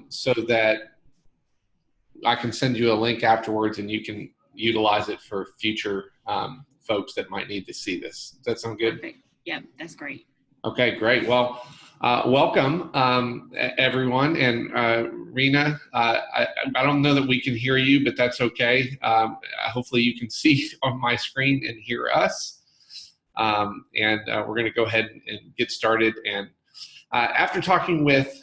so that I can send you a link afterwards and you can utilize it for future folks that might need to see this. Does that sound good? Perfect. Yeah, that's great. Okay, great. Well, welcome everyone. And Rena, I don't know that we can hear you, but that's okay. Hopefully you can see on my screen and hear us. We're going to go ahead and get started. And after talking with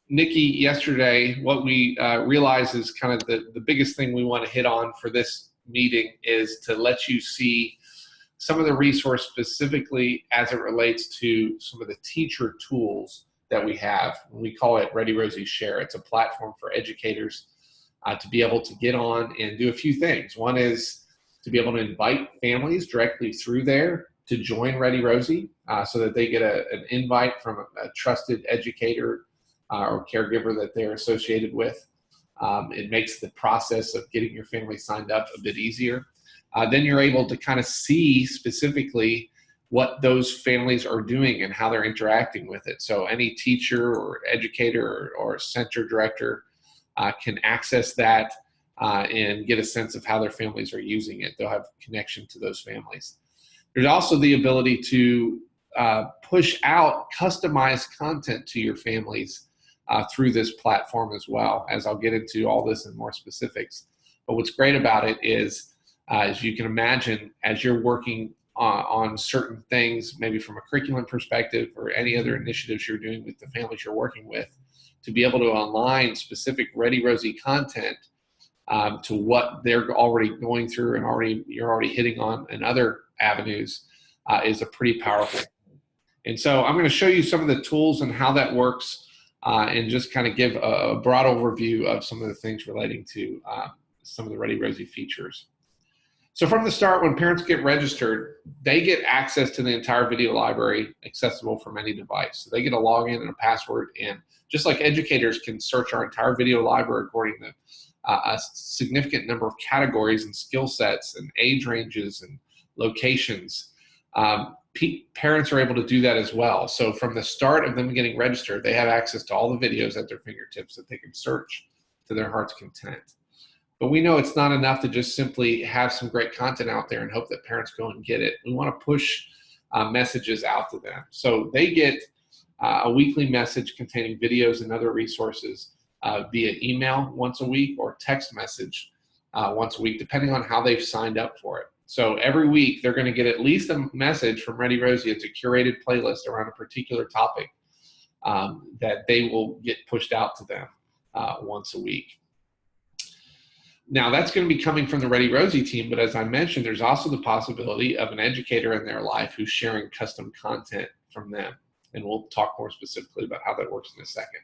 Nikki yesterday, what we realized is kind of the biggest thing we want to hit on for this meeting is to let you see some of the resource specifically as it relates to some of the teacher tools that we have. We call it ReadyRosie Share. It's a platform for educators to be able to get on and do a few things. One is to be able to invite families directly through there to join ReadyRosie so that they get an invite from a trusted educator or caregiver that they're associated with. It makes the process of getting your family signed up a bit easier. Then you're able to kind of see specifically what those families are doing and how they're interacting with it. So any teacher or educator or center director can access that and get a sense of how their families are using it. They'll have connection to those families. There's also the ability to push out customized content to your families through this platform as well, as I'll get into all this in more specifics. But what's great about it is, as you can imagine, as you're working on certain things, maybe from a curriculum perspective or any other initiatives you're doing with the families you're working with, to be able to align specific ReadyRosie content to what they're already going through and you're already hitting on in other avenues is a pretty powerful thing. And so I'm going to show you some of the tools and how that works and just kind of give a broad overview of some of the things relating to some of the ReadyRosie features. So from the start, when parents get registered, they get access to the entire video library accessible from any device. So they get a login and a password, and just like educators can search our entire video library according to a significant number of categories and skill sets and age ranges and locations, parents are able to do that as well. So from the start of them getting registered, they have access to all the videos at their fingertips that they can search to their heart's content. But we know it's not enough to just simply have some great content out there and hope that parents go and get it. We want to push messages out to them. So they get a weekly message containing videos and other resources via email once a week or text message once a week, depending on how they've signed up for it. So every week they're going to get at least a message from ReadyRosie. It's a curated playlist around a particular topic that they will get pushed out to them once a week. Now, that's going to be coming from the ReadyRosie team, but as I mentioned, there's also the possibility of an educator in their life who's sharing custom content from them, and we'll talk more specifically about how that works in a second.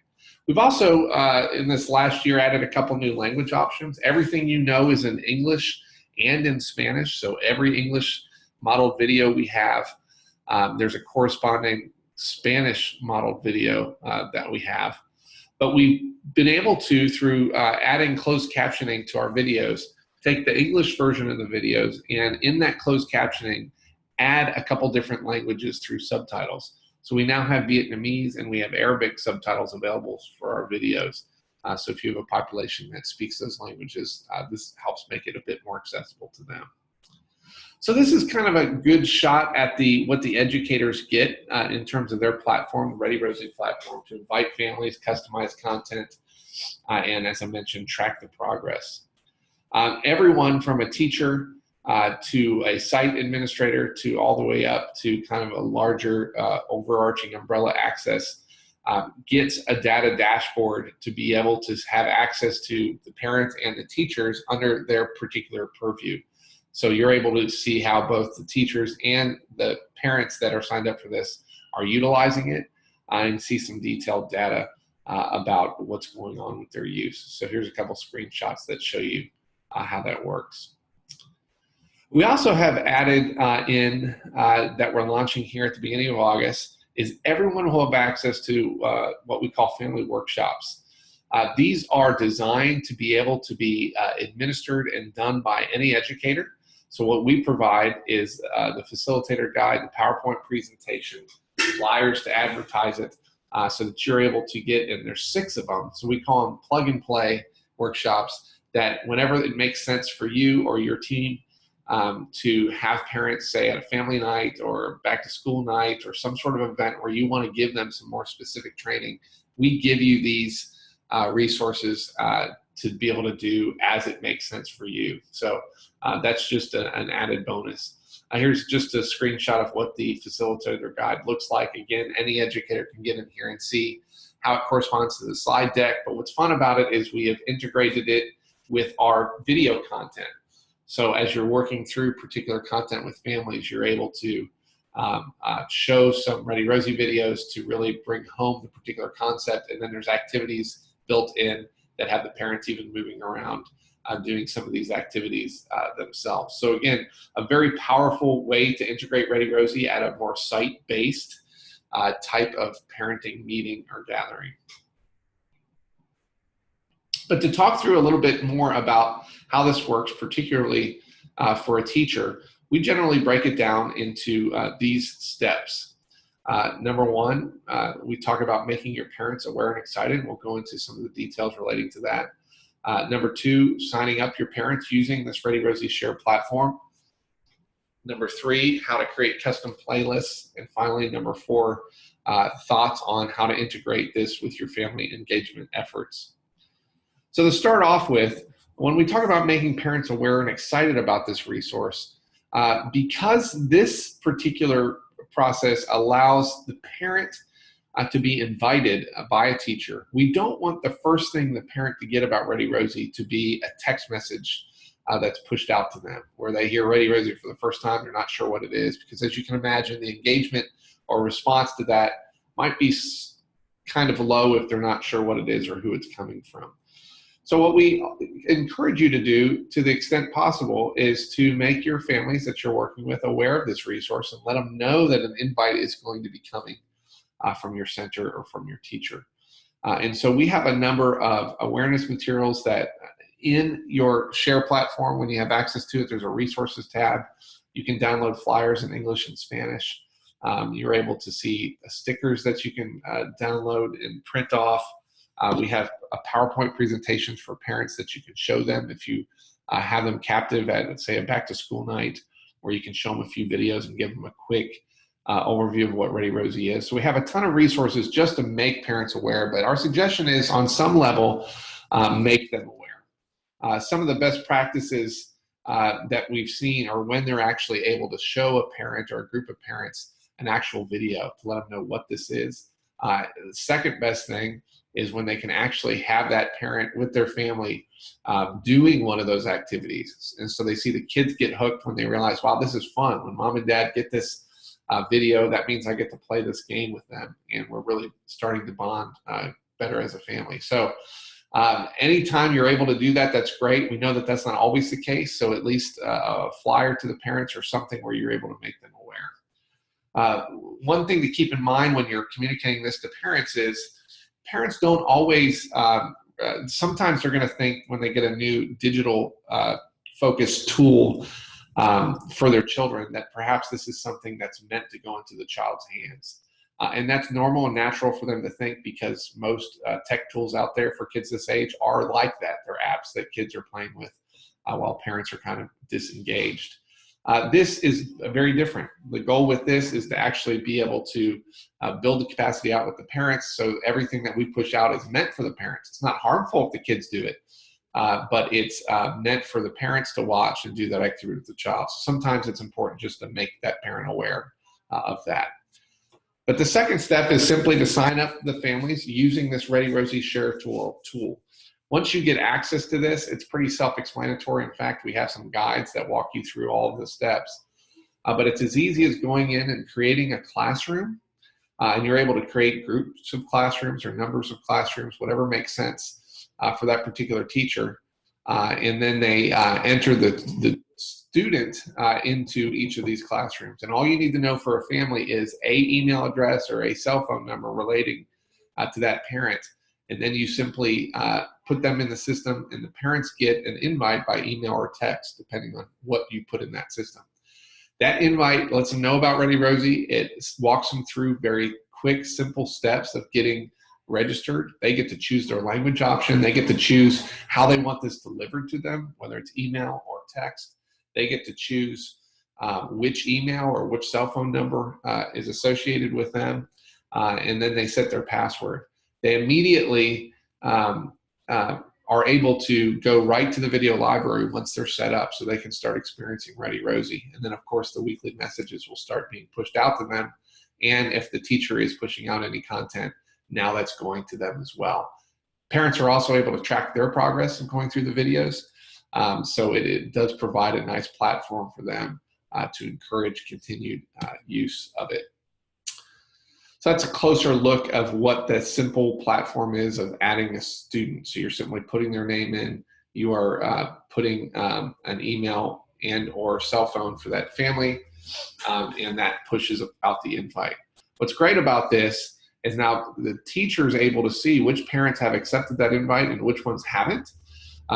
We've also, in this last year, added a couple new language options. Everything you know is in English and in Spanish, so every English modeled video we have, there's a corresponding Spanish modeled video that we have. But we've been able to, through adding closed captioning to our videos, take the English version of the videos and in that closed captioning, add a couple different languages through subtitles. So we now have Vietnamese and we have Arabic subtitles available for our videos. So if you have a population that speaks those languages, this helps make it a bit more accessible to them. So this is kind of a good shot at what the educators get in terms of their platform, the ReadyRosie platform, to invite families, customize content, and as I mentioned, track the progress. Everyone from a teacher to a site administrator to all the way up to kind of a larger overarching umbrella access gets a data dashboard to be able to have access to the parents and the teachers under their particular purview. So you're able to see how both the teachers and the parents that are signed up for this are utilizing it and see some detailed data about what's going on with their use. So here's a couple screenshots that show you how that works. We also have added that we're launching here at the beginning of August is everyone will have access to what we call family workshops. These are designed to be able to be administered and done by any educator. So what we provide is the facilitator guide, the PowerPoint presentation, flyers to advertise it, so that you're able to get, and there's 6 of them, so we call them plug and play workshops, that whenever it makes sense for you or your team to have parents, say at a family night or back to school night or some sort of event where you want to give them some more specific training, we give you these resources to be able to do as it makes sense for you. So that's just an added bonus. Here's just a screenshot of what the facilitator guide looks like. Again, any educator can get in here and see how it corresponds to the slide deck. But what's fun about it is we have integrated it with our video content. So as you're working through particular content with families, you're able to show some ReadyRosie videos to really bring home the particular concept. And then there's activities built in that have the parents even moving around doing some of these activities themselves. So again, a very powerful way to integrate ReadyRosie at a more site-based type of parenting meeting or gathering. But to talk through a little bit more about how this works, particularly for a teacher, we generally break it down into these steps. Number 1, we talk about making your parents aware and excited. We'll go into some of the details relating to that. Number 2, signing up your parents using this ReadyRosie Share platform. Number 3, how to create custom playlists. And finally, number 4, thoughts on how to integrate this with your family engagement efforts. So to start off with, when we talk about making parents aware and excited about this resource, because this particular process allows the parent to be invited by a teacher, we don't want the first thing the parent to get about ReadyRosie to be a text message that's pushed out to them, where they hear ReadyRosie for the first time, they're not sure what it is, because as you can imagine, the engagement or response to that might be kind of low if they're not sure what it is or who it's coming from. So what we encourage you to do, to the extent possible, is to make your families that you're working with aware of this resource and let them know that an invite is going to be coming from your center or from your teacher. And so we have a number of awareness materials that in your Share platform, when you have access to it, there's a resources tab. You can download flyers in English and Spanish. You're able to see stickers that you can download and print off. We have a PowerPoint presentations for parents that you can show them if you have them captive at, let's say, a back to school night, where you can show them a few videos and give them a quick overview of what ReadyRosie is. So we have a ton of resources just to make parents aware, but our suggestion is on some level, make them aware. Some of the best practices that we've seen are when they're actually able to show a parent or a group of parents an actual video to let them know what this is. The second best thing is when they can actually have that parent with their family doing one of those activities. And so they see the kids get hooked when they realize, wow, this is fun. When mom and dad get this video, that means I get to play this game with them. And we're really starting to bond better as a family. So anytime you're able to do that, that's great. We know that that's not always the case. So at least a flyer to the parents or something where you're able to make them aware. One thing to keep in mind when you're communicating this to parents is parents don't always, sometimes they're going to think when they get a new digital focused tool for their children that perhaps this is something that's meant to go into the child's hands. And that's normal and natural for them to think, because most tech tools out there for kids this age are like that. They're apps that kids are playing with while parents are kind of disengaged. This is very different. The goal with this is to actually be able to build the capacity out with the parents, so everything that we push out is meant for the parents. It's not harmful if the kids do it, but it's meant for the parents to watch and do that activity with the child. So sometimes it's important just to make that parent aware of that. But the second step is simply to sign up the families using this ReadyRosie Share tool. Once you get access to this, it's pretty self-explanatory. In fact, we have some guides that walk you through all of the steps. But it's as easy as going in and creating a classroom, and you're able to create groups of classrooms or numbers of classrooms, whatever makes sense for that particular teacher. And then they enter the student into each of these classrooms. And all you need to know for a family is an email address or a cell phone number relating to that parent. And then you simply put them in the system, and the parents get an invite by email or text, depending on what you put in that system. That invite lets them know about ReadyRosie. It walks them through very quick, simple steps of getting registered. They get to choose their language option. They get to choose how they want this delivered to them, whether it's email or text. They get to choose which email or which cell phone number is associated with them, and then they set their password. They immediately are able to go right to the video library once they're set up, so they can start experiencing ReadyRosie. And then, of course, the weekly messages will start being pushed out to them. And if the teacher is pushing out any content, now that's going to them as well. Parents are also able to track their progress in going through the videos. So it does provide a nice platform for them to encourage continued use of it. So that's a closer look of what the simple platform is of adding a student. So you're simply putting their name in, you are putting an email and or cell phone for that family, and that pushes out the invite. What's great about this is now the teacher is able to see which parents have accepted that invite and which ones haven't.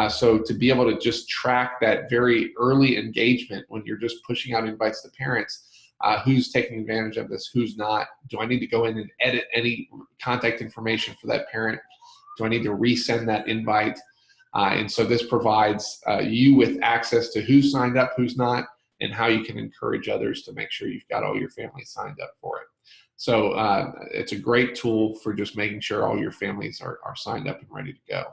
So to be able to just track that very early engagement when you're just pushing out invites to parents, who's taking advantage of this, who's not. Do I need to go in and edit any contact information for that parent? Do I need to resend that invite? And so this provides you with access to who's signed up, who's not, and how you can encourage others to make sure you've got all your family signed up for it. So it's a great tool for just making sure all your families are signed up and ready to go.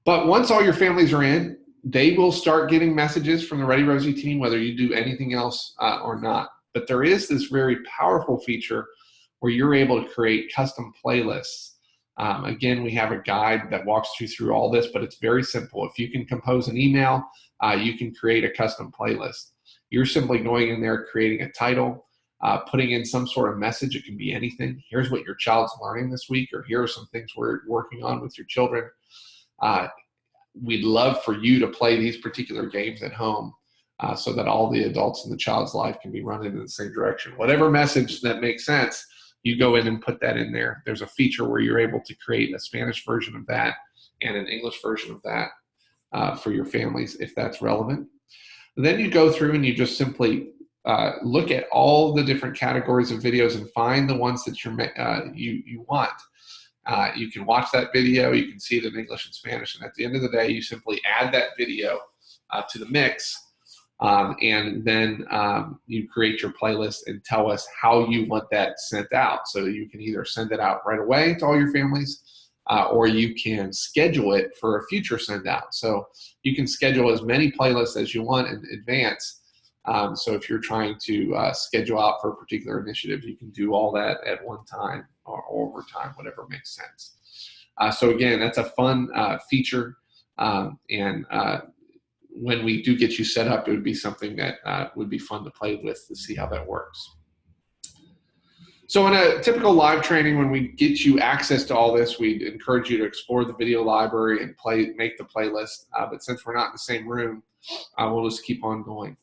But once all your families are in, they will start getting messages from the ReadyRosie team, whether you do anything else or not. But there is this very powerful feature where you're able to create custom playlists. Again, we have a guide that walks you through all this, but it's very simple. If you can compose an email, you can create a custom playlist. You're simply going in there, creating a title, putting in some sort of message. It can be anything. Here's what your child's learning this week, or here are some things we're working on with your children. We'd love for you to play these particular games at home so that all the adults in the child's life can be running in the same direction. Whatever message that makes sense, you go in and put that in there. There's a feature where you're able to create a Spanish version of that and an English version of that for your families if that's relevant. Then you go through and you just simply look at all the different categories of videos and find the ones that you want. You can watch that video, you can see it in English and Spanish, and at the end of the day, you simply add that video to the mix, and then you create your playlist and tell us how you want that sent out. So you can either send it out right away to all your families, or you can schedule it for a future send out. So you can schedule as many playlists as you want in advance. So if you're trying to schedule out for a particular initiative, you can do all that at one time or over time, whatever makes sense. So again, that's a fun feature. And when we do get you set up, it would be something that would be fun to play with to see how that works. So in a typical live training, when we get you access to all this, we'd encourage you to explore the video library and make the playlist. But since we're not in the same room, we'll just keep on going.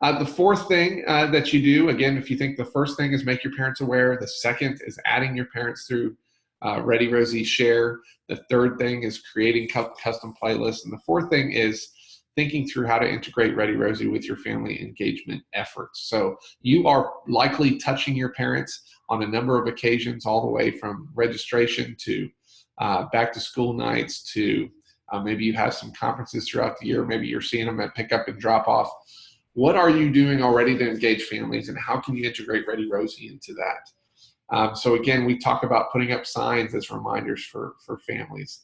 The fourth thing that you do, again, if you think the first thing is make your parents aware, the second is adding your parents through ReadyRosie Share, the third thing is creating custom playlists, and the fourth thing is thinking through how to integrate ReadyRosie with your family engagement efforts. So you are likely touching your parents on a number of occasions, all the way from registration to back to school nights to maybe you have some conferences throughout the year, maybe you're seeing them at pickup and drop off. What are you doing already to engage families, and how can you integrate ReadyRosie into that? So again, we talk about putting up signs as reminders for families.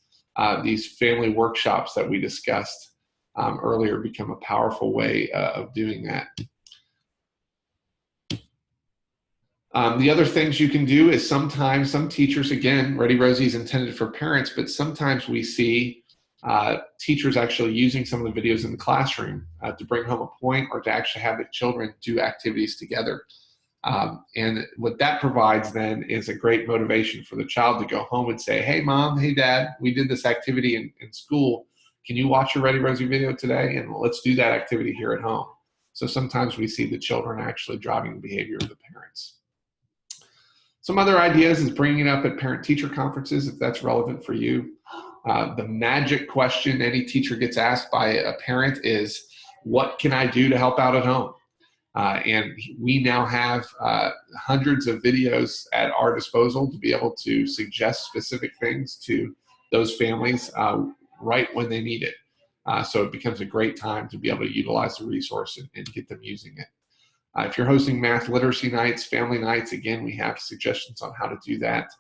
These family workshops that we discussed earlier become a powerful way of doing that. The other things you can do is sometimes some teachers, again, ReadyRosie is intended for parents, but sometimes we see teachers actually using some of the videos in the classroom to bring home a point or to actually have the children do activities together. And what that provides then is a great motivation for the child to go home and say, hey mom, hey dad, we did this activity in school. Can you watch your ReadyRosie video today? And let's do that activity here at home. So sometimes we see the children actually driving the behavior of the parents. Some other ideas is bringing it up at parent-teacher conferences if that's relevant for you. The magic question any teacher gets asked by a parent is, what can I do to help out at home? And we now have hundreds of videos at our disposal to be able to suggest specific things to those families right when they need it. So it becomes a great time to be able to utilize the resource and get them using it. If you're hosting math literacy nights, family nights, again, we have suggestions on how to do that.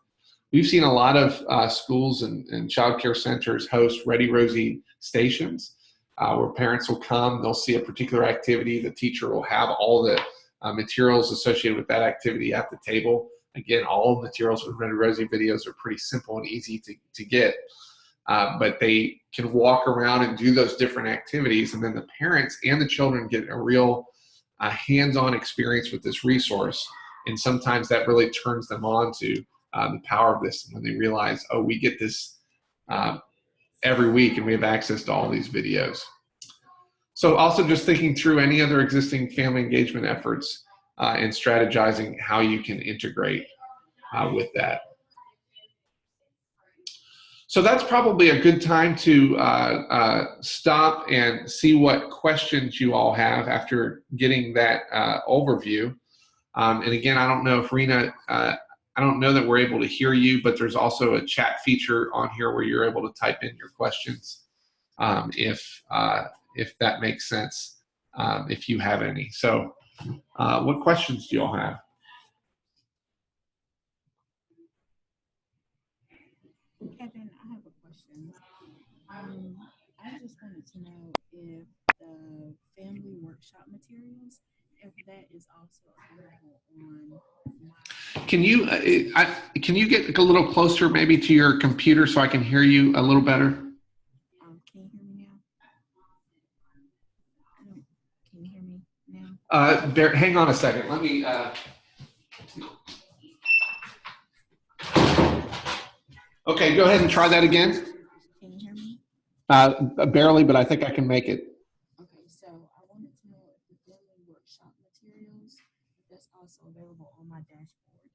We've seen a lot of schools and child care centers host ReadyRosie stations where parents will come, they'll see a particular activity, the teacher will have all the materials associated with that activity at the table. Again, all materials with ReadyRosie videos are pretty simple and easy to get, but they can walk around and do those different activities, and then the parents and the children get a real hands-on experience with this resource, and sometimes that really turns them on to the power of this when they realize, oh, we get this every week and we have access to all these videos. So also just thinking through any other existing family engagement efforts and strategizing how you can integrate with that. So that's probably a good time to stop and see what questions you all have after getting that overview. And again, I don't know if Rena, I don't know that we're able to hear you, but there's also a chat feature on here where you're able to type in your questions if that makes sense, if you have any. So what questions do you all have? Kevin, I have a question. I just wanted to know if the family workshop materials, if that is also available on my... Can you get a little closer maybe to your computer so I can hear you a little better? Can you hear me now? Can you hear me now? Hang on a second. Let me. Okay, go ahead and try that again. Can you hear me? Barely, but I think I can make it. Okay, so I wanted to know if the family workshop materials, that's also available on my dashboard.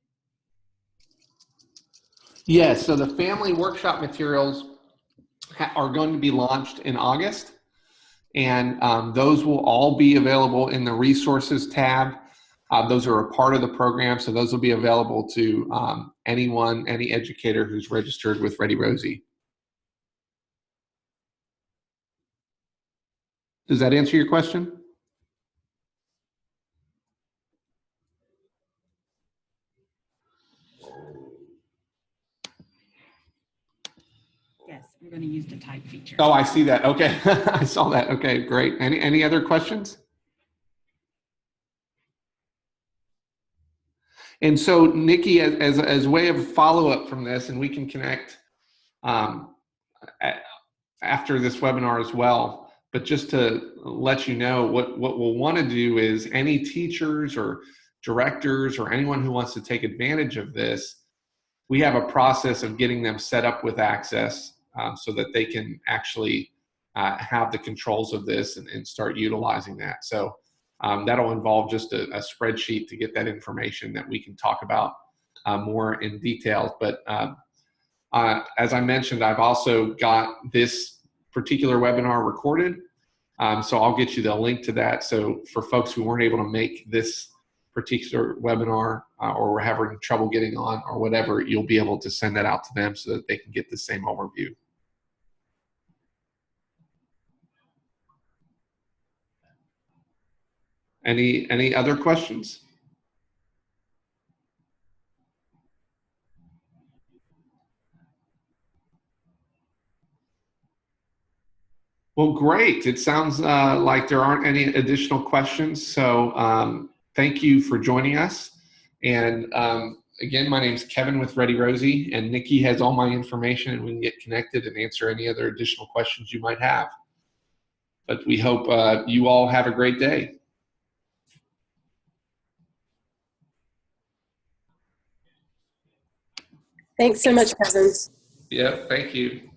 Yes, so the family workshop materials are going to be launched in August, and those will all be available in the resources tab. Those are a part of the program, so those will be available to anyone, any educator who's registered with ReadyRosie. Does that answer your question? Yes, I'm going to use the type feature. Oh, I see that. Okay, I saw that. Okay, great. Any other questions? And so, Nikki, as a way of follow-up from this, and we can connect after this webinar as well, but just to let you know, what we'll want to do is any teachers or directors or anyone who wants to take advantage of this, we have a process of getting them set up with access so that they can actually have the controls of this and start utilizing that. So that'll involve just a spreadsheet to get that information that we can talk about more in detail. But as I mentioned, I've also got this particular webinar recorded. So I'll get you the link to that. So for folks who weren't able to make this particular webinar or were having trouble getting on or whatever, you'll be able to send that out to them so that they can get the same overview. Any other questions? Well, great. It sounds like there aren't any additional questions. So thank you for joining us. And again, my name is Kevin with ReadyRosie, and Nikki has all my information, and we can get connected and answer any other additional questions you might have. But we hope you all have a great day. Thanks so much, Kevin. Yeah, thank you.